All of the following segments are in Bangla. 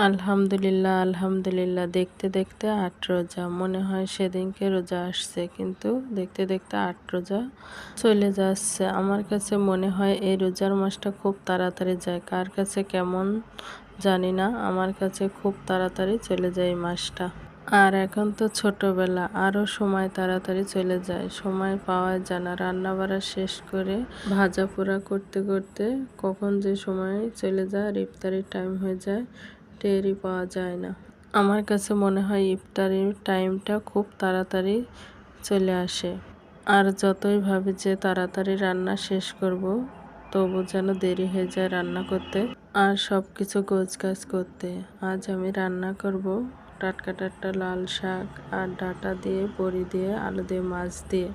আলহামদুলিল্লাহ, আলহামদুলিল্লাহ। দেখতে দেখতে ৮ রোজা। মনে হয় সেদিনকে রোজা আসছে, কিন্তু দেখতে দেখতে ৮ রোজা চলে যাচ্ছে। আমার কাছে মনে হয় এই রোজার মাসটা খুব তাড়াতাড়ি যায়। কার কাছে কেমন জানি না, আমার কাছে খুব তাড়াতাড়ি চলে যায় এই মাসটা। আর এখন তো ছোটবেলা, আরও সময় তাড়াতাড়ি চলে যায়, সময় পাওয়া যায় না। রান্নাবাড়া শেষ করে ভাজা পোড়া করতে করতে কখন যে সময় চলে যায় আর ইফতারির টাইম হয়ে যায়, টেরই পাওয়া যায় না। আমার কাছে মনে হয় ইফতারির টাইমটা খুব তাড়াতাড়ি চলে আসে। আর যতই ভাবি যে তাড়াতাড়ি রান্না শেষ করব, তবু যেন দেরি হয়ে যায় রান্না করতে আর সব কিছু গোছগাছ করতে। আজ আমি রান্না করব টাটকা টাটকা লাল শাক আর ডাঁটা দিয়ে, বড়ি দিয়ে, আলু দিয়ে, মাছ দিয়ে।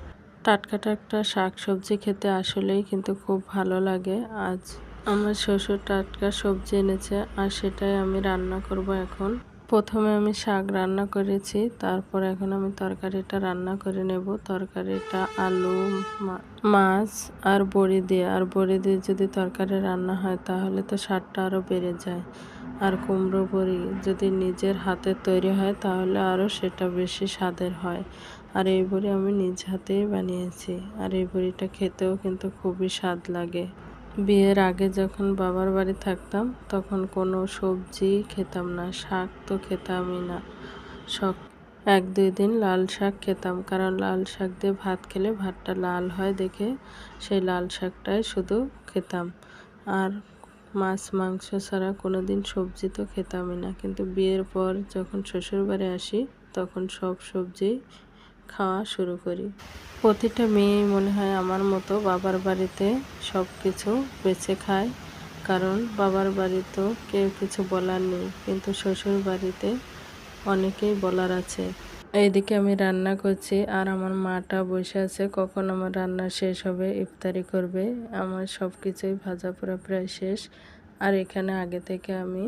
টাটকা টাটকা শাক সবজি খেতে আসলেই কিন্তু খুব ভালো লাগে। আজ আমার শ্বশুর টাটকা সবজি এনেছে আর সেটাই আমি রান্না করব এখন। প্রথমে আমি শাক রান্না করেছি, তারপর এখন আমি তরকারিটা রান্না করে নেব। তরকারিটা আলু, মাছ আর বড়ি দিয়ে। আর বড়ি দিয়ে যদি তরকারি রান্না হয় তাহলে তো স্বাদটা আরও বেড়ে যায়। আর কুমড়ো বড়ি যদি নিজের হাতে তৈরি হয় তাহলে আরও সেটা বেশি স্বাদের হয়। আর এই বড়ি আমি নিজ হাতেই বানিয়েছি। আর এই বড়িটা খেতেও কিন্তু খুবই স্বাদ লাগে। বিয়ের আগে যখন বাবার বাড়ি থাকতাম তখন কোনো সবজি খেতাম না, শাক তো খেতামই না। এক দুই দিন লাল শাক খেতাম, কারণ লাল শাক দিয়ে ভাত খেলে ভাতটা লাল হয় দেখে সেই লাল শাকটাই শুধু খেতাম। আর মাছ মাংস ছাড়া কোনো দিন সবজি তো খেতামই না। কিন্তু বিয়ের পর যখন শ্বশুরবাড়ি আসি তখন সব সবজি খাওয়া শুরু করি। প্রতিটা মেয়েই মনে হয় আমার মতো বাবার বাড়িতে সব কিছু বেছে খায়, কারণ বাবার বাড়ি তো কেউ কিছু বলার নেই, কিন্তু শ্বশুর বাড়িতে অনেকেই বলার আছে। এইদিকে আমি রান্না করছি আর আমার মাটা বসে আছে কখন আমার রান্না শেষ হবে, ইফতারি করবে। আমার সব কিছুই ভাজা পোড়া প্রায় শেষ। আর এখানে আগে থেকে আমি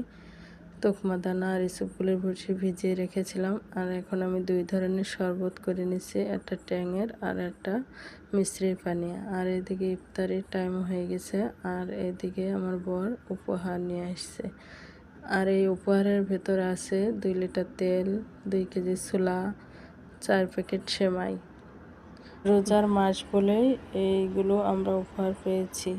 তোকমা দানা আর ইসবগুলের ভুসি ভিজিয়ে রেখেছিলাম। আর এখন আমি 2 ধরনের শরবত করে নিচ্ছি, একটা ট্যাঙের আর একটা মিশ্রির পানি। আর এদিকে ইফতারির টাইম হয়ে গেছে। আর এদিকে আমার বর উপহার নিয়ে আসছে। আর এই উপহারের ভেতর আছে 2 লিটার তেল, 2 কেজি ছোলা, 4 প্যাকেট সেমাই। রোজার মাস বলেই এইগুলো আমরা উপহার পেয়েছি।